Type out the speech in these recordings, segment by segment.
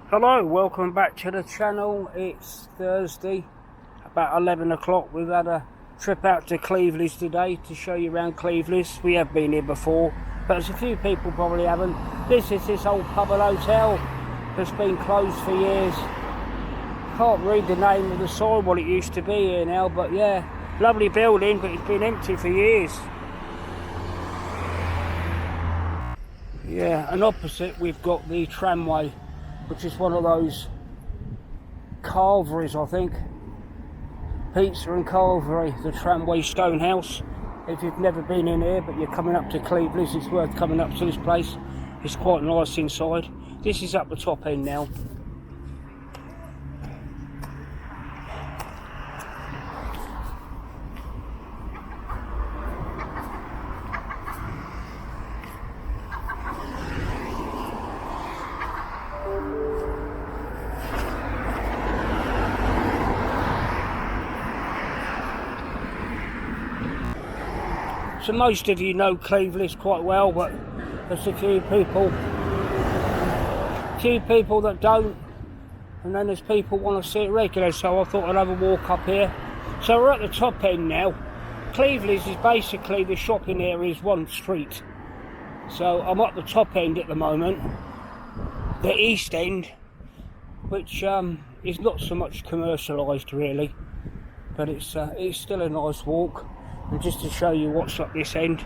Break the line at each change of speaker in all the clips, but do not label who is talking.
Hello, welcome back to the channel. It's Thursday, about 11 o'clock. We've had a trip out to Cleveleys today to show you around Cleveleys. We have been here before, but there's a few people probably haven't. This is this old pub and hotel that's been closed for years. Can't read the name of the sign, what it used to be here now, but yeah, lovely building, but it's been empty for years. Yeah, and opposite we've got the tramway, which is one of those Calvaries, I think. Pizza and Calvary, the tramway stone house. If you've never been in here, but you're coming up to Cleveleys, it's worth coming up to this place. It's quite nice inside. This is up the top end now. So most of you know Cleveleys quite well, but there's a few people that don't, and then there's people want to see it regular, so I thought I'd have a walk up here. So we're at the top end now. Cleveleys is basically the shopping area is one street. So I'm at the top end at the moment, the east end, which is not so much commercialised really, but it's still a nice walk. And just to show you what's up this end.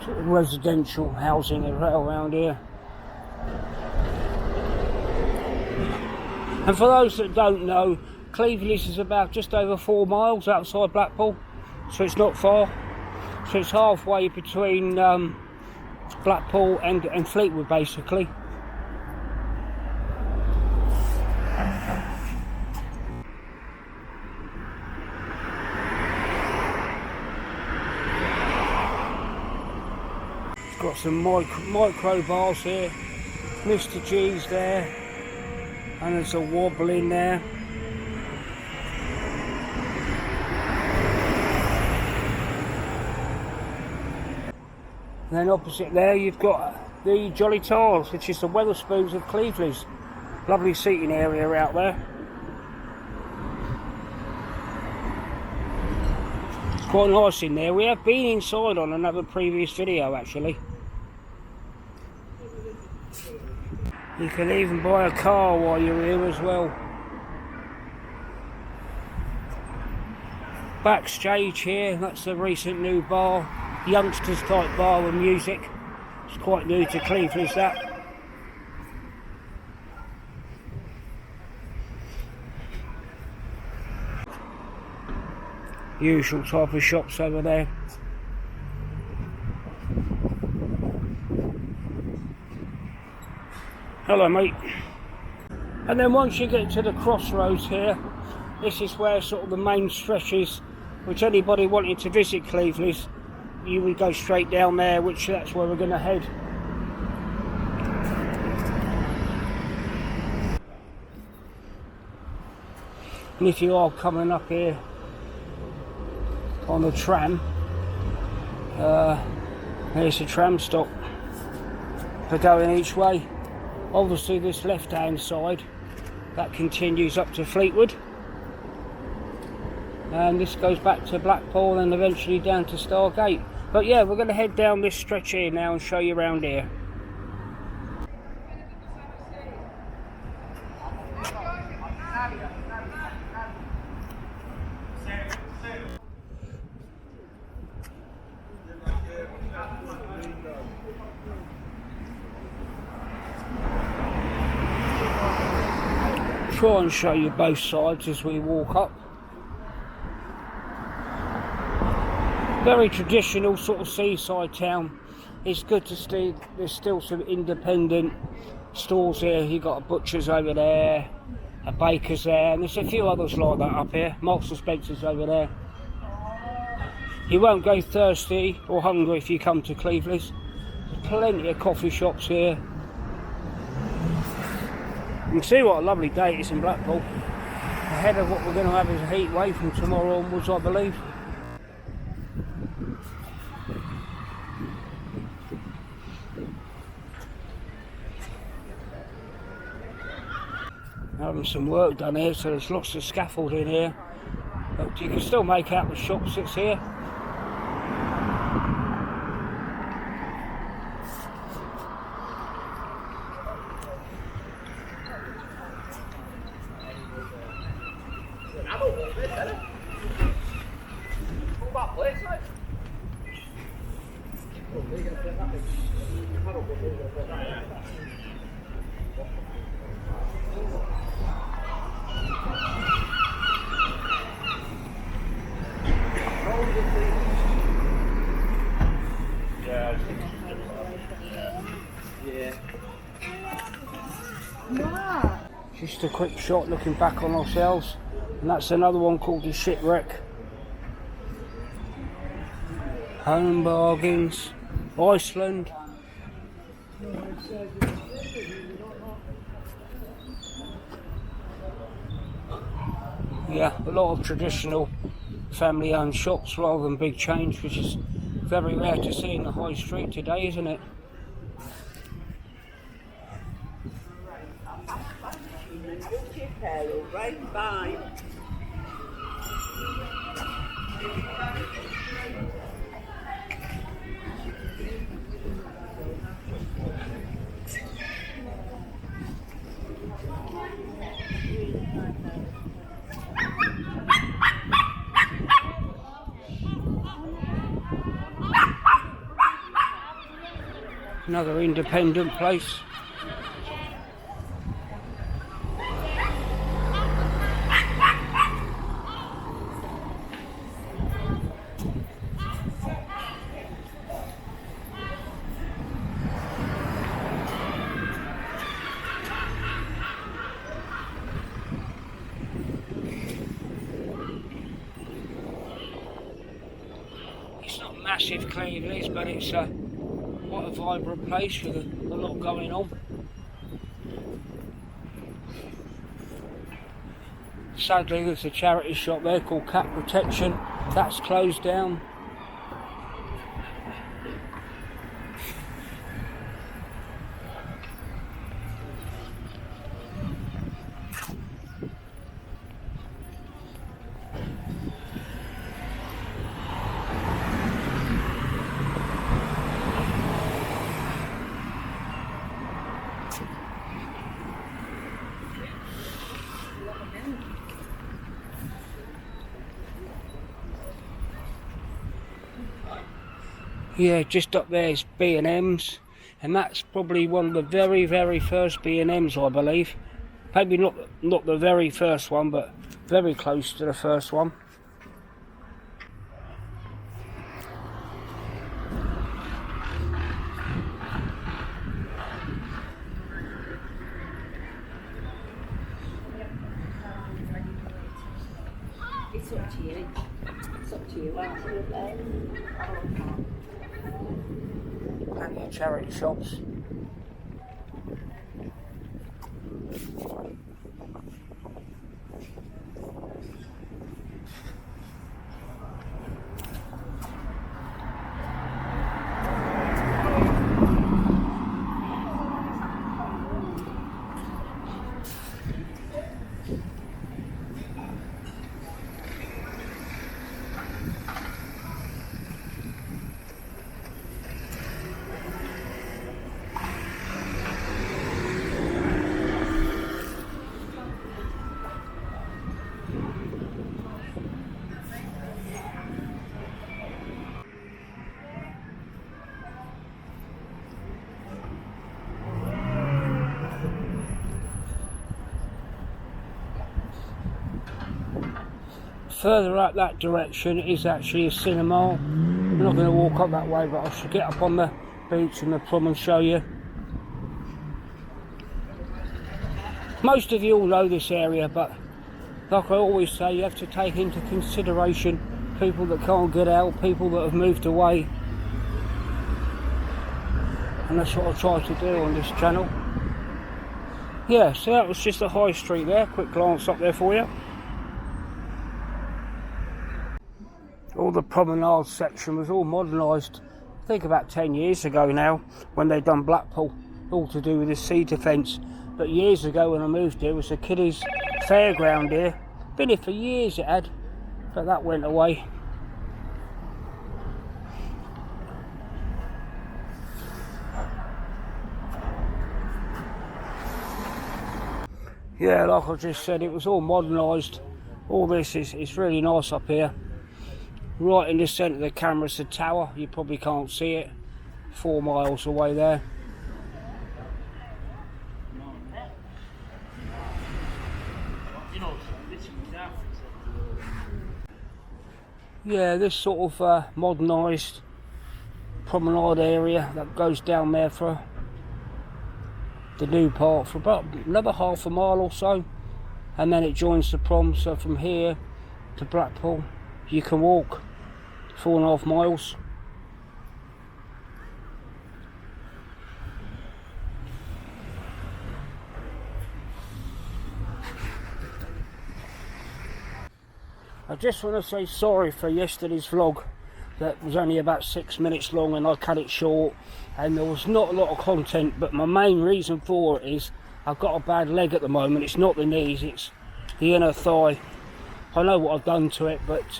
Sort of residential housing around here. And for those that don't know, Cleveleys is about just over 4 miles outside Blackpool, so it's not far. So it's halfway between Blackpool and Fleetwood, basically. It's got some micro bars here. Mr. G's there, and there's a wobble in there. And then opposite there you've got the Jolly Tiles, which is the Wetherspoons of Cleveleys. Lovely seating area out there. It's quite nice in there. We have been inside on another previous video actually. You can even buy a car while you're here as well. Backstage here, that's the recent new bar. Youngsters type bar with music. It's quite new to Cleveleys, that. Usual type of shops over there. Hello mate. And then once you get to the crossroads here, this is where sort of the main stretch is, which anybody wanting to visit Cleveleys, you would go straight down there, which that's where we're going to head. And if you are coming up here on the tram, there's a tram stop for going each way. Obviously this left hand side, that continues up to Fleetwood, and this goes back to Blackpool and eventually down to Stargate. But yeah, we're going to head down this stretch here now and show you around here. Try and show you both sides as we walk up. Very traditional sort of seaside town. It's good to see there's still some independent stores here. You've got a butcher's over there, a baker's there, and there's a few others like that up here. Marks and Spencer's over there. You won't go thirsty or hungry if you come to Cleveleys. There's plenty of coffee shops here. You can see what a lovely day it is in Blackpool. Ahead of what we're going to have is a heat wave from tomorrow onwards, I believe. Having some work done here, so there's lots of scaffolding here. But you can still make out the shop sits here. Just a quick shot looking back on ourselves, and that's another one called the Shipwreck. Home bargains, Iceland. Yeah, a lot of traditional family-owned shops rather than big chains, which is very rare to see in the high street today, isn't it?
Bye.
Another independent place. It's not massive Cleveleys, but it's quite a vibrant place with a lot going on. Sadly, there's a charity shop there called Cat Protection. That's closed down. Yeah, just up there is B&M's, and that's probably one of the very first B&M's, I believe. Maybe not the very first one, but very close to the first one.
It's up to you. It's up to you.
Plenty of charity shops. Further up that direction is actually a cinema. I'm not going to walk up that way, but I should get up on the beach and the prom and show you. Most of you all know this area, but like I always say, you have to take into consideration people that can't get out, people that have moved away. And that's what I try to do on this channel. Yeah, so that was just the high street there. Quick glance up there for you. All the promenade section was all modernised, I think about 10 years ago now, when they done Blackpool, all to do with the sea defence. But years ago when I moved here, it was a kiddies fairground here. Been here for years it had, but that went away. Yeah, like I just said, it was all modernised. All this is really nice up here. Right in the centre of the camera's the tower. You probably can't see it. 4 miles away there. Yeah, this sort of modernised promenade area that goes down there for the new part for about another half a mile or so, and then it joins the prom. So from here to Blackpool you can walk 4.5 miles. I just want to say sorry for yesterday's vlog that was only about 6 minutes long and I cut it short and there was not a lot of content, but my main reason for it is I've got a bad leg at the moment. It's not the knees, it's the inner thigh. I know what I've done to it, but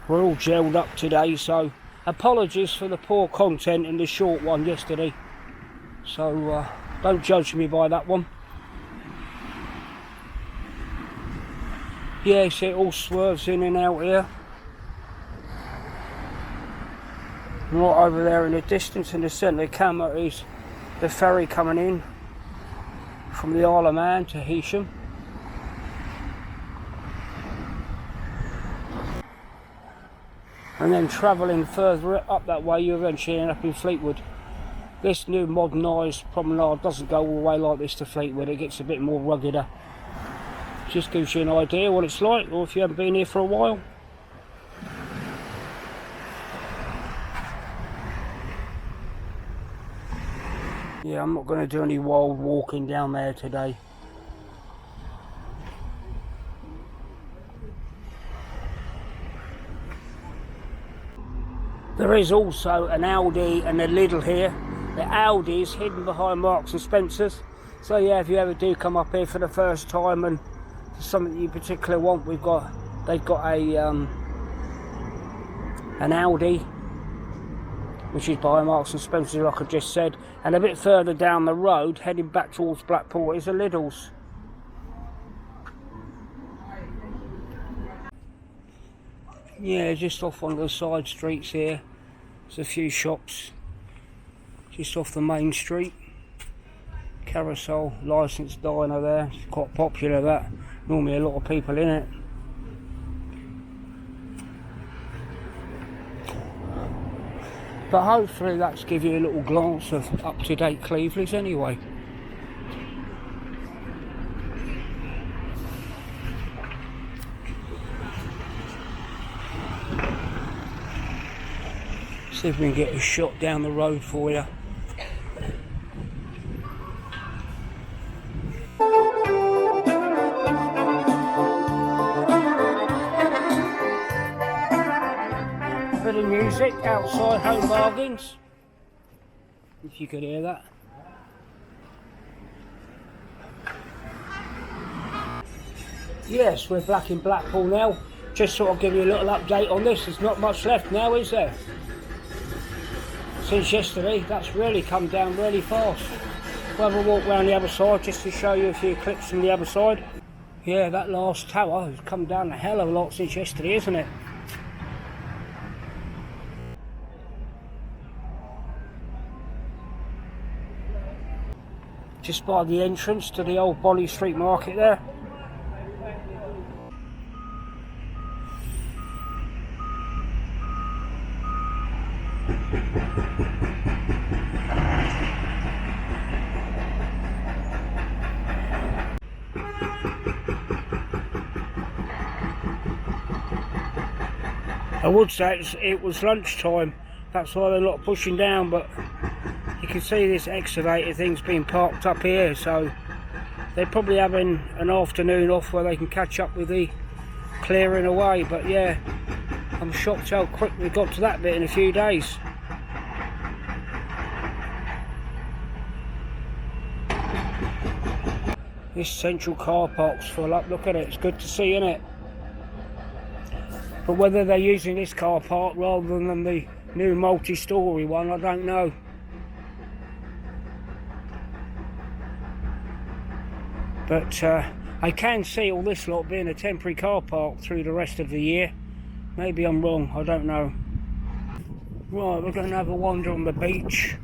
we're all gelled up today, so apologies for the poor content in the short one yesterday. So don't judge me by that one. Yeah, see, it all swerves in and out here. Right over there in the distance, in the centre of the camera, is the ferry coming in from the Isle of Man to Heysham. And then travelling further up that way, you eventually end up in Fleetwood. This new modernised promenade doesn't go all the way like this to Fleetwood, it gets a bit more ruggeder. Just gives you an idea what it's like, or if you haven't been here for a while. Yeah, I'm not going to do any wild walking down there today. There is also an Aldi and a Lidl here. The Aldi is hidden behind Marks and Spencer's. So yeah, if you ever do come up here for the first time and there's something you particularly want, they've got a an Aldi, which is by Marks and Spencer's, like I just said, and a bit further down the road, heading back towards Blackpool, is a Lidl's. Yeah, just off one of the side streets here, there's a few shops just off the main street. Carousel licensed diner there, it's quite popular that, normally a lot of people in it. But hopefully that's give you a little glance of up-to-date Cleveleys anyway. See if we can get a shot down the road for you. Bit of music outside Home Bargains, if you could hear that. Yes, we're back in Blackpool now. Just sort of give you a little update on this. There's not much left now, is there? Since yesterday, that's really come down really fast. We'll have a walk round the other side just to show you a few clips from the other side. Yeah, that last tower has come down a hell of a lot since yesterday, isn't it? Just by the entrance to the old Bonny Street Market there. I would say it was lunchtime, that's why they're not pushing down, but you can see this excavator thing's been parked up here, so they're probably having an afternoon off where they can catch up with the clearing away. But yeah, I'm shocked how quick we got to that bit in a few days. This central car park's full up. Look at it, it's good to see, isn't it? But whether they're using this car park rather than the new multi-storey one, I don't know. But I can see all this lot being a temporary car park through the rest of the year. Maybe I'm wrong, I don't know. Right, we're going to have a wander on the beach,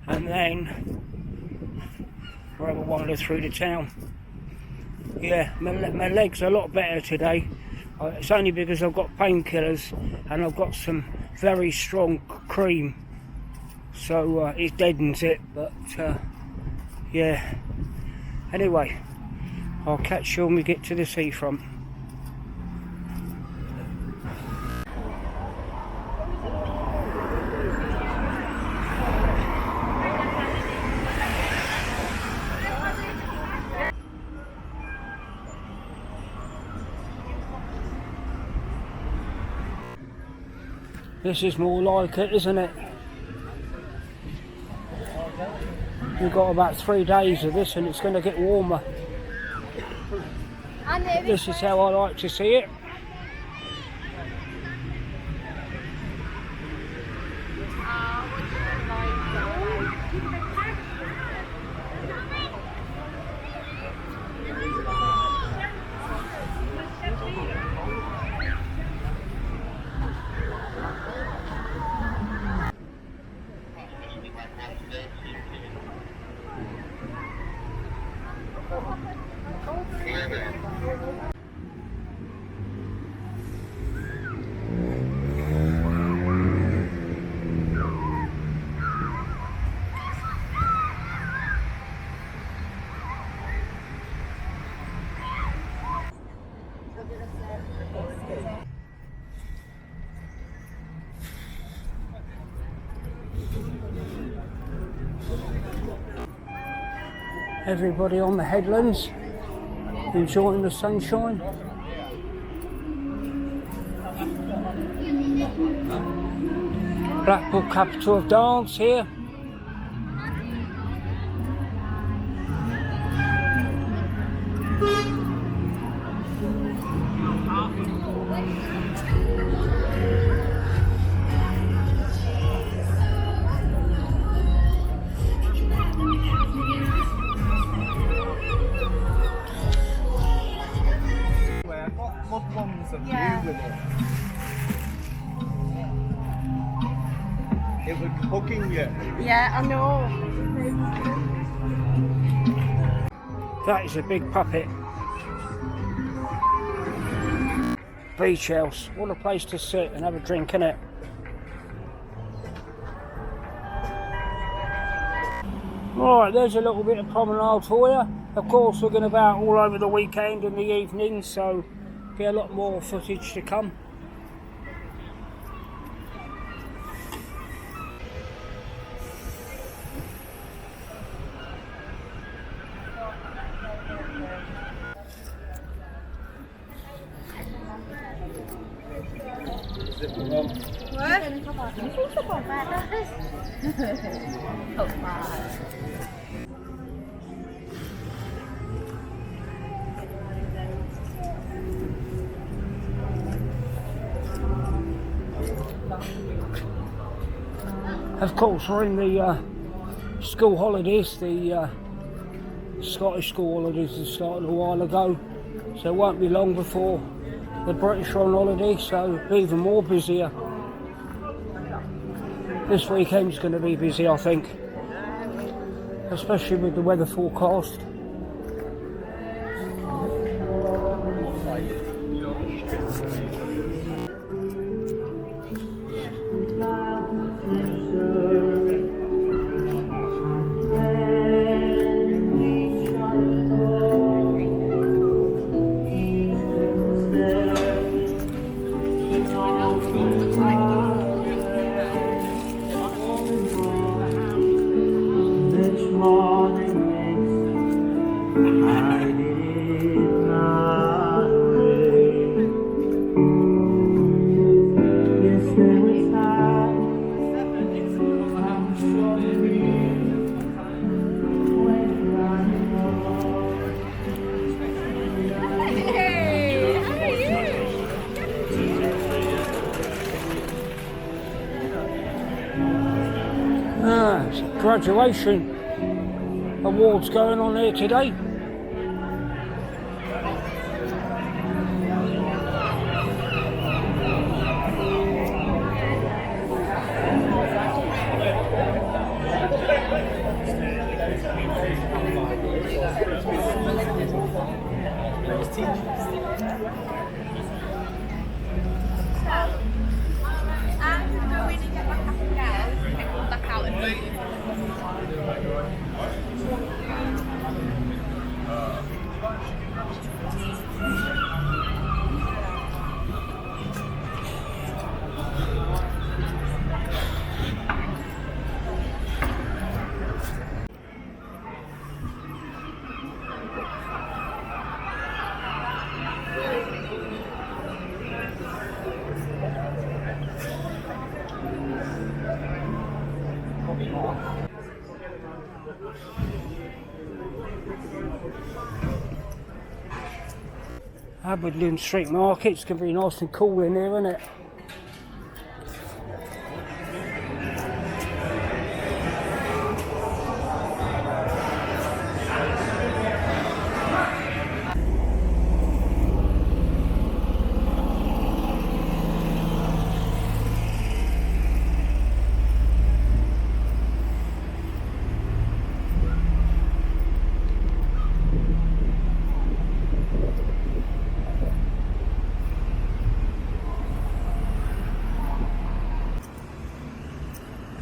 and then we'll have a wander through the town. Yeah, my legs are a lot better today. It's only because I've got painkillers and I've got some very strong cream, so it deadens it. But yeah, anyway, I'll catch you when we get to the seafront. This is more like it, isn't it? We've got about 3 days of this and it's going to get warmer. This is how I like to see it. Everybody on the headlands enjoying the sunshine. Blackpool, capital of dance here.
It was hooking you.
Yeah, I know.
That is a big puppet. Beach house. What a place to sit and have a drink, innit? Right, there's a little bit of promenade for you. Of course, we're going to be out all over the weekend and the evening, so be a lot more footage to come. Of course, we're in the school holidays. The Scottish school holidays started a while ago, so it won't be long before the British are on holiday, so it'll be even more busier. This weekend's going to be busy, I think, especially with the weather forecast. graduation awards going on here today. Aberdeen Street Market's going to be nice and cool in here, isn't it?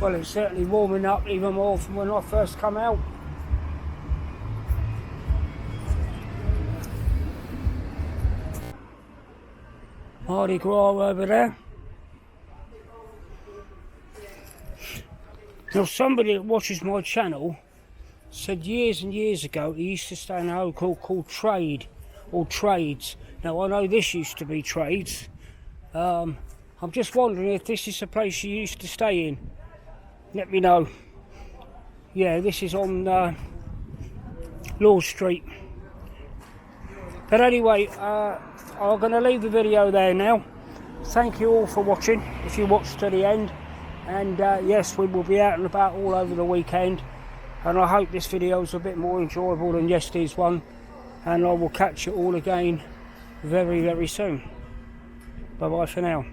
Well, it's certainly warming up even more from when I first come out. Mardi Gras over there. Now, somebody that watches my channel said years and years ago he used to stay in a hotel called Trade or Trades. Now, I know this used to be Trades. I'm just wondering if this is the place you used to stay in. Let me know. Yeah, this is on Law Street. But anyway, I'm going to leave the video there now. Thank you all for watching, if you watched to the end. And yes, we will be out and about all over the weekend. And I hope this video is a bit more enjoyable than yesterday's one. And I will catch you all again very, very soon. Bye-bye for now.